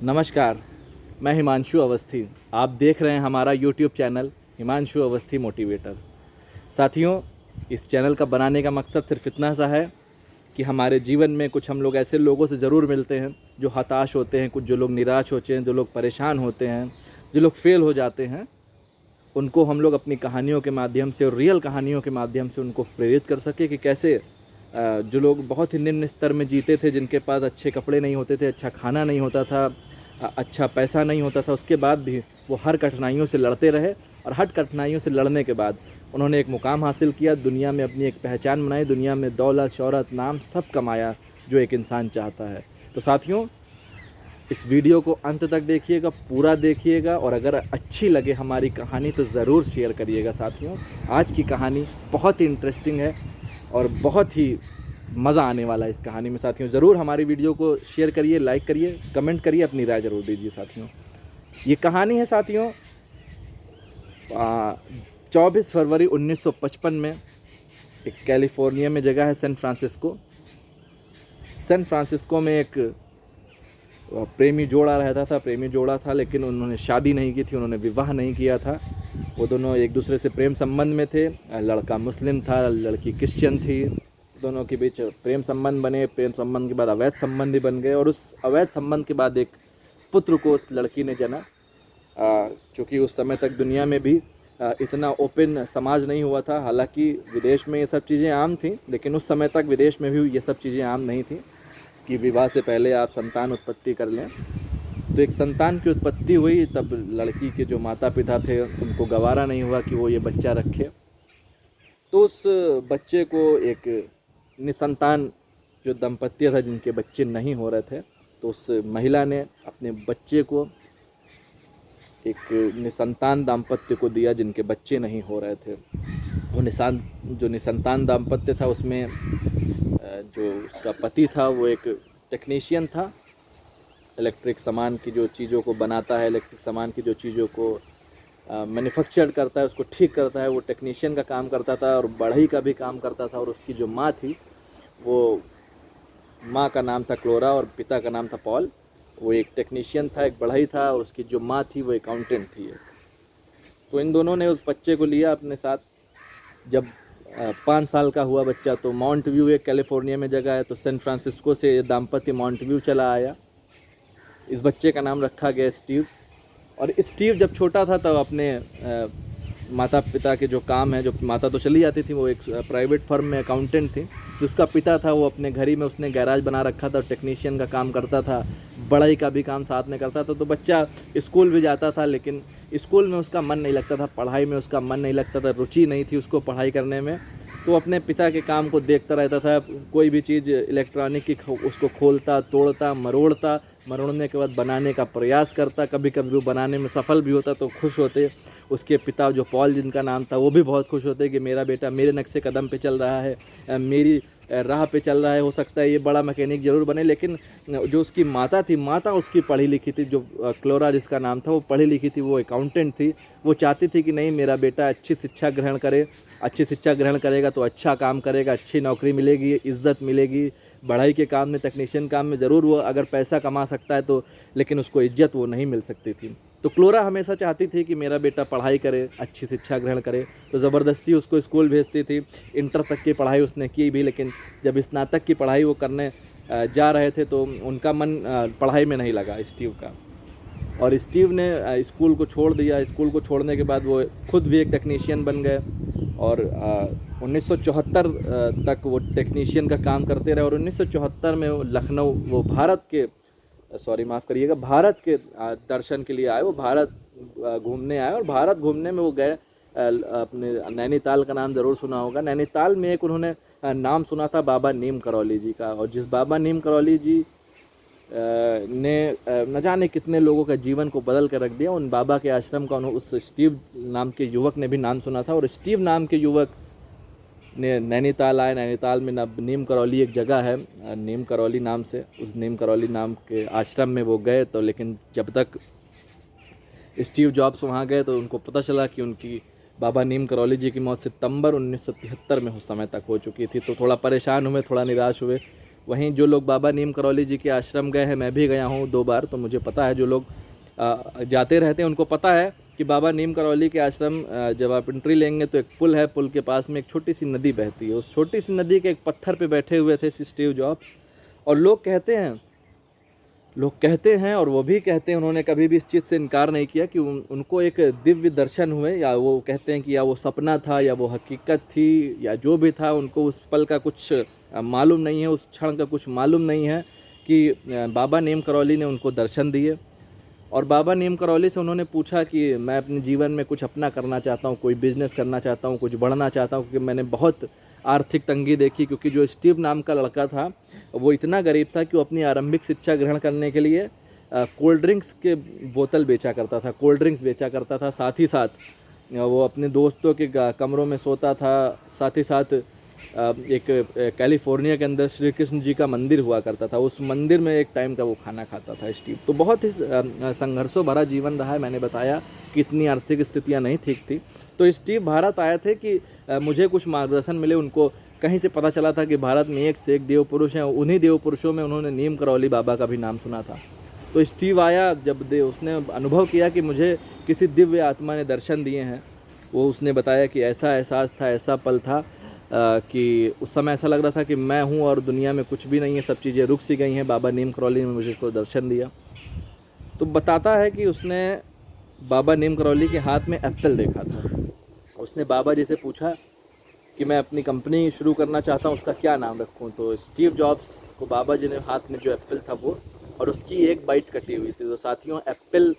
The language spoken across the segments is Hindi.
नमस्कार, मैं हिमांशु अवस्थी। आप देख रहे हैं हमारा YouTube channel Himanshu Awasthi motivator. साथियों, इस चैनल का बनाने का मकसद सिर्फ इतना सा है कि हमारे जीवन में कुछ हम लोग ऐसे लोगों से ज़रूर मिलते हैं जो हताश होते हैं, कुछ जो लोग निराश होते हैं, जो लोग परेशान होते हैं, जो लोग फेल हो जाते हैं, उनको हम लोग अपनी कहानियों के माध्यम से और रियल कहानियों के माध्यम से उनको प्रेरित कर सके कि कैसे जो लोग बहुत ही निम्न स्तर में जीते थे, जिनके पास अच्छे कपड़े नहीं होते थे, अच्छा खाना नहीं होता था, अच्छा पैसा नहीं होता था, उसके बाद भी वो हर कठिनाइयों से लड़ते रहे और हर कठिनाइयों से लड़ने के बाद उन्होंने एक मुकाम हासिल किया, दुनिया में अपनी एक पहचान बनाई, दुनिया में दौलत, शोहरत, नाम सब कमाया जो एक इंसान चाहता है। तो साथियों, इस वीडियो को अंत तक देखिएगा, पूरा देखिएगा और अगर अच्छी लगे हमारी कहानी तो ज़रूर शेयर करिएगा। साथियों, आज की कहानी बहुत ही इंटरेस्टिंग है और बहुत ही मज़ा आने वाला है इस कहानी में। साथियों, ज़रूर हमारी वीडियो को शेयर करिए, लाइक करिए, कमेंट करिए, अपनी राय ज़रूर दीजिए। साथियों, ये कहानी है साथियों 24 फरवरी 1955 में एक कैलिफोर्निया में जगह है सैन फ्रांसिस्को। सैन फ्रांसिस्को में एक प्रेमी जोड़ा रहता था, प्रेमी जोड़ा था, लेकिन उन्होंने शादी नहीं की थी, उन्होंने विवाह नहीं किया था। वो दोनों एक दूसरे से प्रेम संबंध में थे। लड़का मुस्लिम था, लड़की क्रिश्चियन थी। दोनों के बीच प्रेम संबंध बने, प्रेम संबंध के बाद अवैध संबंध ही बन गए और उस अवैध संबंध के बाद एक पुत्र को उस लड़की ने जना। चूँकि उस समय तक दुनिया में भी इतना ओपन समाज नहीं हुआ था, हालांकि विदेश में ये सब चीज़ें आम थी, लेकिन उस समय तक विदेश में भी ये सब चीज़ें आम नहीं थी कि विवाह से पहले आप संतान उत्पत्ति कर लें। तो एक संतान की उत्पत्ति हुई, तब लड़की के जो माता पिता थे उनको गवारा नहीं हुआ कि वो ये बच्चा रखे, तो उस बच्चे को एक निसंतान जो दंपत्ति था जिनके बच्चे नहीं हो रहे थे, तो उस महिला ने अपने बच्चे को एक निसंतान दाम्पत्य को दिया जिनके बच्चे नहीं हो रहे थे। वो निसंतान दाम्पत्य था, उसमें जो उसका पति था वो एक टेक्नीशियन था, इलेक्ट्रिक सामान की जो चीज़ों को बनाता है, इलेक्ट्रिक सामान की जो चीज़ों को मैन्युफैक्चर करता है, उसको ठीक करता है, वो टेक्नीशियन का काम करता था और बढ़ई का भी काम करता था। और उसकी जो माँ थी, वो माँ का नाम था क्लोरा और पिता का नाम था पॉल। वो एक टेक्नीशियन था, एक बढ़ई था, और उसकी जो माँ थी वो अकाउंटेंट थी एक। तो इन दोनों ने उस बच्चे को लिया अपने साथ। जब 5 साल का हुआ बच्चा तो माउंट व्यू एक कैलिफोर्निया में जगह है, तो सैन फ्रांसिस्को से ये दाम्पत्य माउंट व्यू चला आया। इस बच्चे का नाम रखा गया स्टीव। और स्टीव जब छोटा था तब अपने माता पिता के जो काम है, जो माता तो चली जाती थी, वो एक प्राइवेट फर्म में अकाउंटेंट थी, जो उसका पिता था वो अपने घर ही में उसने गैराज बना रखा था, टेक्नीशियन का काम करता था, बढ़ई का भी काम साथ में करता था। तो बच्चा स्कूल भी जाता था, लेकिन स्कूल में उसका मन नहीं लगता था, पढ़ाई में उसका मन नहीं लगता था, रुचि नहीं थी उसको पढ़ाई करने में। तो अपने पिता के काम को देखता रहता था, कोई भी चीज़ इलेक्ट्रॉनिक की उसको खोलता, तोड़ता, मरोड़ने के बाद बनाने का प्रयास करता। कभी कभी वो बनाने में सफल भी होता तो खुश होते। उसके पिता जो पॉल जिनका नाम था, वो भी बहुत खुश होते कि मेरा बेटा मेरे नक्शे कदम पे चल रहा है, मेरी राह पे चल रहा है, हो सकता है ये बड़ा मैकेनिक ज़रूर बने। लेकिन जो उसकी माता थी, माता उसकी पढ़ी लिखी थी, जो क्लोरा जिसका नाम था वो पढ़ी लिखी थी, वो अकाउंटेंट थी। वो चाहती थी कि नहीं, मेरा बेटा अच्छी शिक्षा ग्रहण करे, अच्छी शिक्षा ग्रहण करेगा तो अच्छा काम करेगा, अच्छी नौकरी मिलेगी, इज़्ज़त मिलेगी। बढ़ाई के काम में, टेक्नीशियन काम में ज़रूर वो अगर पैसा कमा सकता है तो, लेकिन उसको इज्जत वो नहीं मिल सकती थी। तो क्लोरा हमेशा चाहती थी कि मेरा बेटा पढ़ाई करे, अच्छी शिक्षा ग्रहण करे, तो ज़बरदस्ती उसको स्कूल भेजती थी। इंटर तक की पढ़ाई उसने की भी, लेकिन जब स्नातक की पढ़ाई वो करने जा रहे थे तो उनका मन पढ़ाई में नहीं लगा स्टीव का, और स्टीव ने स्कूल को छोड़ दिया। स्कूल को छोड़ने के बाद वो खुद भी एक टेक्नीशियन बन गए और 1974 तक वो टेक्नीशियन का काम करते रहे। और 1974 में वो लखनऊ, वो भारत के भारत के दर्शन के लिए आए। वो भारत घूमने आए और भारत घूमने में वो गए अपने नैनीताल का नाम ज़रूर सुना होगा। नैनीताल में एक उन्होंने नाम सुना था बाबा नीम करौली जी का, और जिस बाबा नीम करौली जी ने न जाने कितने लोगों का जीवन को बदल कर रख दिया। उन बाबा के आश्रम का उस स्टीव नाम के युवक ने भी नाम सुना था, और स्टीव नाम के युवक ने नैनीताल आए। नैनीताल में नीम करौली एक जगह है, नीम करौली नाम से, उस नीम करौली नाम के आश्रम में वो गए। तो लेकिन जब तक स्टीव जॉब्स वहाँ गए तो उनको पता चला कि उनकी बाबा नीम करौली जी की मौत सितंबर 1973 में उस समय तक हो चुकी थी। तो थोड़ा परेशान हुए, थोड़ा निराश हुए, वहीं जो लोग बाबा नीम करौली जी के आश्रम गए हैं, मैं भी गया हूँ 2 बार, तो मुझे पता है, जो लोग जाते रहते हैं उनको पता है कि बाबा नीम करौली के आश्रम जब आप एंट्री लेंगे तो एक पुल है, पुल के पास में एक छोटी सी नदी बहती है। उस छोटी सी नदी के एक पत्थर पे बैठे हुए थे स्टीव जॉब्स, और लोग कहते हैं और वो भी कहते हैं, उन्होंने कभी भी इस चीज़ से इनकार नहीं किया कि उनको एक दिव्य दर्शन हुए, या वो कहते हैं कि या वो सपना था या वो हकीकत थी, या जो भी था, उनको उस पल का कुछ मालूम नहीं है, उस क्षण का कुछ मालूम नहीं है कि बाबा नीम करौली ने उनको दर्शन दिए। और बाबा नीम करौली से उन्होंने पूछा कि मैं अपने जीवन में कुछ अपना करना चाहता हूँ, कोई बिज़नेस करना चाहता हूँ, कुछ बढ़ना चाहता हूँ, क्योंकि मैंने बहुत आर्थिक तंगी देखी। क्योंकि जो स्टीव नाम का लड़का था वो इतना गरीब था कि वो अपनी आरंभिक शिक्षा ग्रहण करने के लिए कोल्ड ड्रिंक्स के बोतल बेचा करता था, कोल्ड ड्रिंक्स बेचा करता था। साथ ही साथ वो अपने दोस्तों के कमरों में सोता था। साथ ही साथ एक कैलिफोर्निया के अंदर श्री कृष्ण जी का मंदिर हुआ करता था, उस मंदिर में एक टाइम का वो खाना खाता था स्टीव। तो बहुत ही संघर्षों भरा जीवन रहा है। मैंने बताया कि इतनी आर्थिक स्थितियां नहीं ठीक थी। तो स्टीव भारत आए थे कि मुझे कुछ मार्गदर्शन मिले। उनको कहीं से पता चला था कि भारत में एक से एक देव पुरुष हैं, उन्हीं देव पुरुषों में उन्होंने नीम करौली बाबा का भी नाम सुना था। तो स्टीव आया, जब उसने अनुभव किया कि मुझे किसी दिव्य आत्मा ने दर्शन दिए हैं, वो उसने बताया कि ऐसा एहसास था, ऐसा पल था कि उस समय ऐसा लग रहा था कि मैं हूँ और दुनिया में कुछ भी नहीं है, सब चीज़ें रुक सी गई हैं। बाबा नीम करौली ने मुझे को दर्शन दिया। तो बताता है कि उसने बाबा नीम करौली के हाथ में एप्पल देखा था। उसने बाबा जी से पूछा कि मैं अपनी कंपनी शुरू करना चाहता हूँ, उसका क्या नाम रखूँ। तो स्टीव जॉब्स को बाबा जी ने हाथ में जो एप्पल था वो, और उसकी एक बाइट कटी हुई थी। तो साथियों, एप्पल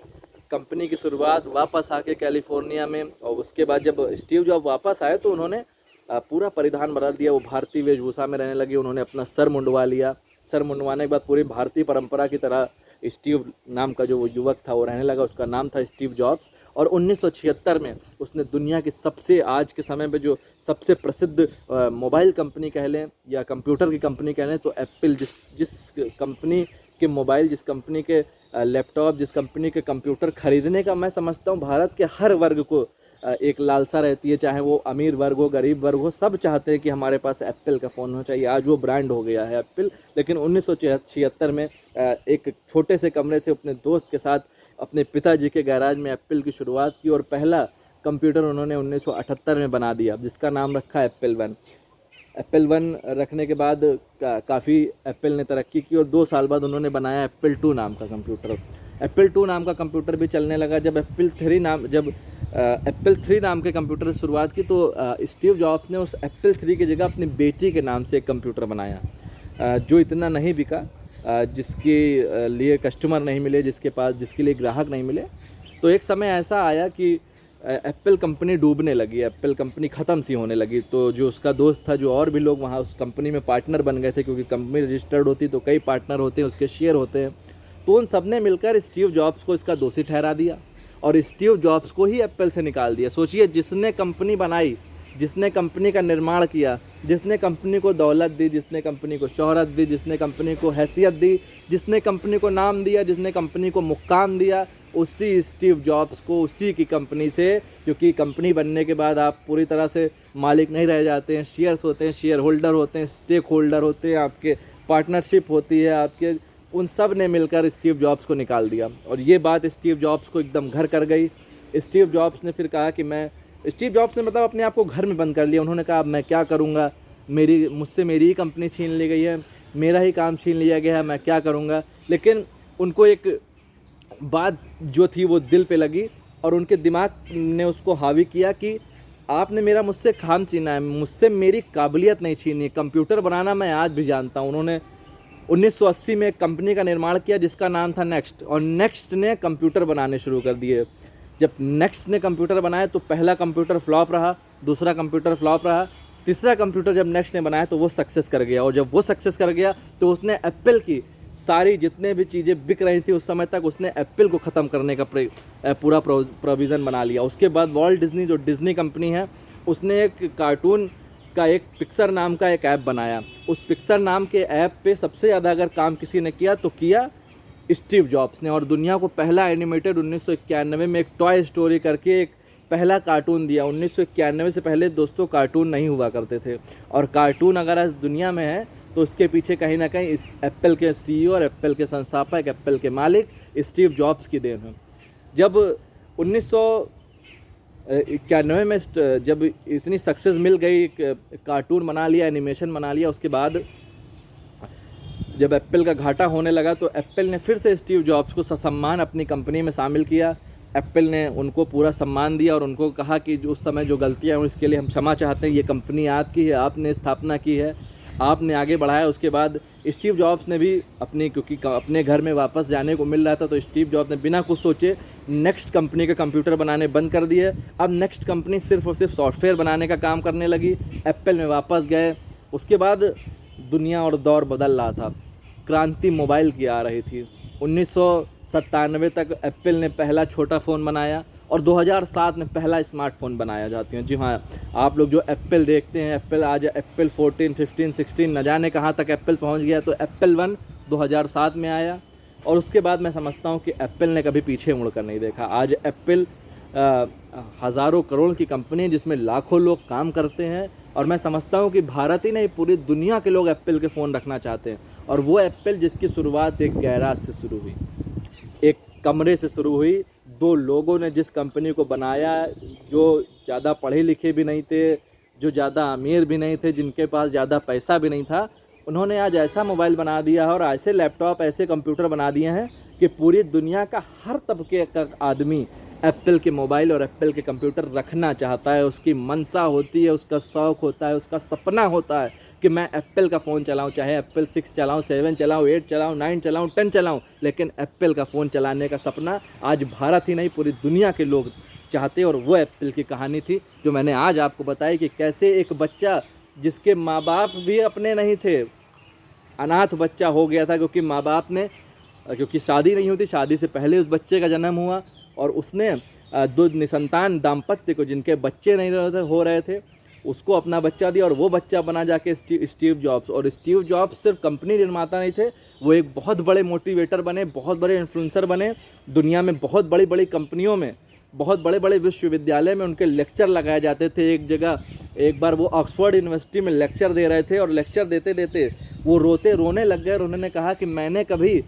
कंपनी की शुरुआत वापस आके कैलिफोर्निया में, और उसके बाद जब स्टीव जॉब वापस आए तो उन्होंने पूरा परिधान बदल दिया। वो भारतीय वेशभूषा में रहने लगे। उन्होंने अपना सर मुंडवा लिया। सर मुंडवाने के बाद पूरी भारतीय परंपरा की तरह स्टीव नाम का जो वो युवक था वो रहने लगा। उसका नाम था स्टीव जॉब्स। और 1976 में उसने दुनिया की सबसे, आज के समय पे जो सबसे प्रसिद्ध मोबाइल कंपनी कह लें या कंप्यूटर की कंपनी कह लें, तो एप्पल, जिस कंपनी के मोबाइल, जिस कंपनी के लैपटॉप, जिस कंपनी के कंप्यूटर खरीदने का मैं समझता हूँ भारत के हर वर्ग को एक लालसा रहती है, चाहे वो अमीर वर्ग हो, गरीब वर्ग हो, सब चाहते हैं कि हमारे पास एप्पल का फ़ोन होना चाहिए। आज वो ब्रांड हो गया है एप्पल। लेकिन 1976 में एक छोटे से कमरे से अपने दोस्त के साथ अपने पिताजी के गैराज में एप्पल की शुरुआत की, और पहला कंप्यूटर उन्होंने 1978 में बना दिया, जिसका नाम रखा एप्पल 1। एप्पल 1 रखने के बाद काफ़ी एप्पल ने तरक्की की, और 2 साल बाद उन्होंने बनाया एप्पल 2 नाम का कंप्यूटर। एप्पल 2 नाम का कंप्यूटर भी चलने लगा। जब एप्पल 3 नाम के कंप्यूटर से शुरुआत की, तो स्टीव जॉब्स ने उस एप्पल 3 की जगह अपनी बेटी के नाम से एक कंप्यूटर बनाया, जो इतना नहीं बिका, जिसके लिए कस्टमर नहीं मिले, जिसके लिए ग्राहक नहीं मिले। तो एक समय ऐसा आया कि एप्पल कंपनी डूबने लगी, एप्पल कंपनी ख़त्म सी होने लगी। तो जो उसका दोस्त था, जो और भी लोग वहाँ उस कंपनी में पार्टनर बन गए थे, क्योंकि कंपनी रजिस्टर्ड होती तो कई पार्टनर होते हैं, उसके शेयर होते हैं। तो उन सब ने मिलकर स्टीव जॉब्स को इसका दोषी ठहरा दिया, और स्टीव जॉब्स को ही एप्पल से निकाल दिया। सोचिए, जिसने कंपनी बनाई, जिसने कंपनी का निर्माण किया, जिसने कंपनी को दौलत दी, जिसने कंपनी को शोहरत दी, जिसने कंपनी को हैसियत दी, जिसने कंपनी को नाम दिया, जिसने कंपनी को मुकाम दिया, उसी स्टीव जॉब्स को उसी की कंपनी से, क्योंकि कंपनी बनने के बाद आप पूरी तरह से मालिक नहीं रह जाते हैं, शेयर्स होते हैं, शेयर होल्डर होते हैं, स्टेक होल्डर होते हैं, आपके पार्टनरशिप होती है आपके, उन सब ने मिलकर स्टीव जॉब्स को निकाल दिया। और ये बात स्टीव जॉब्स को एकदम घर कर गई। स्टीव जॉब्स ने फिर कहा कि स्टीव जॉब्स ने मतलब अपने आप को घर में बंद कर लिया। उन्होंने कहा अब मैं क्या करूँगा, मुझसे मेरी ही कंपनी छीन ली गई है, मेरा ही काम छीन लिया गया है, मैं क्या करूँगा। लेकिन उनको एक बात जो थी वो दिल पे लगी, और उनके दिमाग ने उसको हावी किया कि आपने मुझसे काम छीना है, मुझसे मेरी काबिलियत नहीं छीनी है। कंप्यूटर बनाना मैं आज भी जानता हूँ। उन्होंने 1980 में एक कंपनी का निर्माण किया जिसका नाम था नेक्स्ट, और नेक्स्ट ने कंप्यूटर बनाने शुरू कर दिए। जब नेक्स्ट ने कंप्यूटर बनाया तो पहला कंप्यूटर फ्लॉप रहा, दूसरा कंप्यूटर फ्लॉप रहा, तीसरा कंप्यूटर जब नेक्स्ट ने बनाया तो वो सक्सेस कर गया। और जब वो सक्सेस कर गया तो उसने एप्पल की सारी जितने भी चीज़ें बिक रही थी उस समय तक, उसने एप्पल को ख़त्म करने का पूरा प्रोविज़न बना लिया। उसके बाद वॉल्ट डिज्नी, जो डिज्नी कंपनी है, उसने एक कार्टून का एक पिक्सर नाम का एक ऐप बनाया। उस पिक्सर नाम के ऐप पे सबसे ज़्यादा अगर काम किसी ने किया तो किया स्टीव जॉब्स ने, और दुनिया को पहला एनिमेटेड 1991 में एक टॉय स्टोरी करके एक पहला कार्टून दिया। 1991 से पहले दोस्तों कार्टून नहीं हुआ करते थे, और कार्टून अगर आज दुनिया में है तो उसके पीछे कहीं ना कहीं इस एप्पल के सीईओ और एप्पल के संस्थापक, एप्पल के मालिक स्टीव जॉब्स की देन है। जब 1991 में जब इतनी सक्सेस मिल गई, कार्टून बना लिया, एनिमेशन बना लिया, उसके बाद जब एप्पल का घाटा होने लगा तो एप्पल ने फिर से स्टीव जॉब्स को ससम्मान अपनी कंपनी में शामिल किया। एप्पल ने उनको पूरा सम्मान दिया और उनको कहा कि उस समय जो गलतियां हुई उसके लिए हम क्षमा चाहते हैं, ये कंपनी आपकी है, आपने स्थापना की है, आपने आगे बढ़ाया। उसके बाद स्टीव जॉब्स ने भी क्योंकि अपने घर में वापस जाने को मिल रहा था, तो स्टीव जॉब्स ने बिना कुछ सोचे नेक्स्ट कंपनी के कंप्यूटर बनाने बंद कर दिए। अब नेक्स्ट कंपनी सिर्फ और सिर्फ सॉफ्टवेयर बनाने का काम करने लगी। एप्पल में वापस गए। उसके बाद दुनिया और दौर बदल रहा था, क्रांति मोबाइल की आ रही थी। 1997 तक एप्पल ने पहला छोटा फ़ोन बनाया और 2007 में पहला स्मार्टफोन बनाया जाती है। जी हाँ, आप लोग जो एप्पल देखते हैं, एप्पल आज एप्पल 14, 15, 16 न जाने कहाँ तक एप्पल पहुँच गया। तो एप्पल 1 2007 में आया और उसके बाद मैं समझता हूँ कि एप्पल ने कभी पीछे मुड़कर नहीं देखा। आज एप्पल हज़ारों करोड़ की कंपनी है जिसमें लाखों लोग काम करते हैं और मैं समझता हूँ कि भारत ही नहीं, पूरी दुनिया के लोग एप्पल के फ़ोन रखना चाहते हैं। और वो एप्पल जिसकी शुरुआत एक गैराज से शुरू हुई, एक कमरे से शुरू हुई। 2 लोगों ने जिस कंपनी को बनाया, जो ज़्यादा पढ़े लिखे भी नहीं थे, जो ज़्यादा अमीर भी नहीं थे, जिनके पास ज़्यादा पैसा भी नहीं था, उन्होंने आज ऐसा मोबाइल बना दिया है और ऐसे लैपटॉप, ऐसे कंप्यूटर बना दिए हैं कि पूरी दुनिया का हर तबके का आदमी एप्पल के मोबाइल और एप्पल के कंप्यूटर रखना चाहता है। उसकी मनसा होती है, उसका शौक़ होता है, उसका सपना होता है कि मैं एप्पल का फ़ोन चलाऊं, चाहे एप्पल 6 चलाऊं, 7 चलाऊं, 8 चलाऊं, 9 चलाऊं, 10 चलाऊं, लेकिन एप्पल का फ़ोन चलाने का सपना आज भारत ही नहीं, पूरी दुनिया के लोग चाहते हैं। और वो एप्पल की कहानी थी जो मैंने आज आपको बताई कि कैसे एक बच्चा जिसके माँ बाप भी अपने नहीं थे, अनाथ बच्चा हो गया था क्योंकि शादी नहीं होती, शादी से पहले उस बच्चे का जन्म हुआ और उसने 2 निसंतान दाम्पत्य को, जिनके बच्चे नहीं हो रहे थे, उसको अपना बच्चा दिया और वो बच्चा बना जाके स्टीव जॉब्स। और स्टीव जॉब्स सिर्फ कंपनी निर्माता नहीं थे, वो एक बहुत बड़े मोटिवेटर बने, बहुत बड़े इन्फ्लुएंसर बने। दुनिया में बहुत बड़ी बड़ी कंपनियों में, बहुत बड़े बड़े विश्वविद्यालय में उनके लेक्चर लगाए जाते थे। एक बार वो ऑक्सफोर्ड यूनिवर्सिटी में लेक्चर दे रहे थे और लेक्चर देते देते वो रोने लग गए और उन्होंने कहा कि मैंने कभी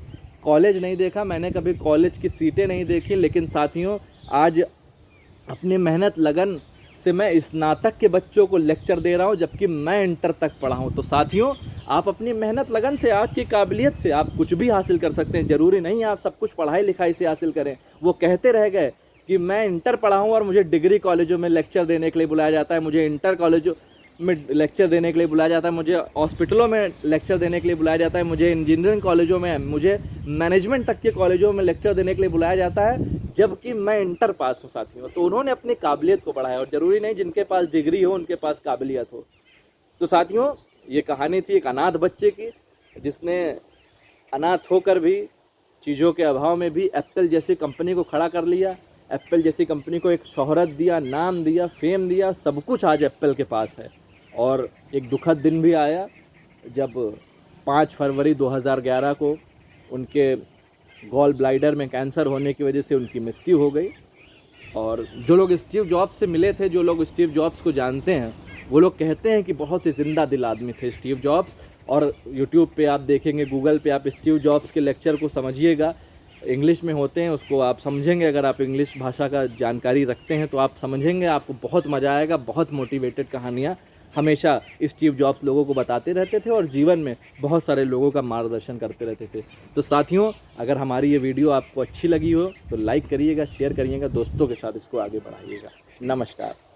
कॉलेज नहीं देखा, मैंने कभी कॉलेज की सीटें नहीं देखी, लेकिन साथियों आज अपनी मेहनत लगन से मैं स्नातक के बच्चों को लेक्चर दे रहा हूँ, जबकि मैं इंटर तक पढ़ा हूँ। तो साथियों, आप अपनी मेहनत लगन से, आपकी काबिलियत से आप कुछ भी हासिल कर सकते हैं। ज़रूरी नहीं आप सब कुछ पढ़ाई लिखाई से हासिल करें। वो कहते रह गए कि मैं इंटर पढ़ा हूँ और मुझे डिग्री कॉलेजों में लेक्चर देने के लिए बुलाया जाता है, मुझे इंटर कॉलेजों में लेक्चर देने के लिए बुलाया जाता है, मुझे हॉस्पिटलों में लेक्चर देने के लिए बुलाया जाता है, मुझे इंजीनियरिंग कॉलेजों में, मुझे मैनेजमेंट तक के कॉलेजों में लेक्चर देने के लिए बुलाया जाता है, जबकि मैं इंटर पास हूँ साथियों। तो उन्होंने अपनी काबिलियत को बढ़ाया और ज़रूरी नहीं जिनके पास डिग्री हो उनके पास काबिलियत हो। तो साथियों, ये कहानी थी एक अनाथ बच्चे की, जिसने अनाथ होकर भी, चीज़ों के अभाव में भी एप्पल जैसी कंपनी को खड़ा कर लिया। एप्पल जैसी कंपनी को एक शोहरत दिया, नाम दिया, फेम दिया, सब कुछ आज एप्पल के पास है। और एक दुखद दिन भी आया जब 5 फरवरी 2011 को उनके गॉल ब्लैडर में कैंसर होने की वजह से उनकी मृत्यु हो गई। और जो लोग स्टीव जॉब्स से मिले थे, जो लोग स्टीव जॉब्स को जानते हैं, वो लोग कहते हैं कि बहुत ही ज़िंदा दिल आदमी थे स्टीव जॉब्स। और यूट्यूब पे आप देखेंगे, गूगल पे आप स्टीव जॉब्स के लेक्चर को समझिएगा, इंग्लिश में होते हैं, उसको आप समझेंगे। अगर आप इंग्लिश भाषा का जानकारी रखते हैं तो आप समझेंगे, आपको बहुत मज़ा आएगा। बहुत मोटिवेटेड कहानियाँ हमेशा स्टीव जॉब्स लोगों को बताते रहते थे और जीवन में बहुत सारे लोगों का मार्गदर्शन करते रहते थे। तो साथियों, अगर हमारी ये वीडियो आपको अच्छी लगी हो तो लाइक करिएगा, शेयर करिएगा, दोस्तों के साथ इसको आगे बढ़ाइएगा। नमस्कार।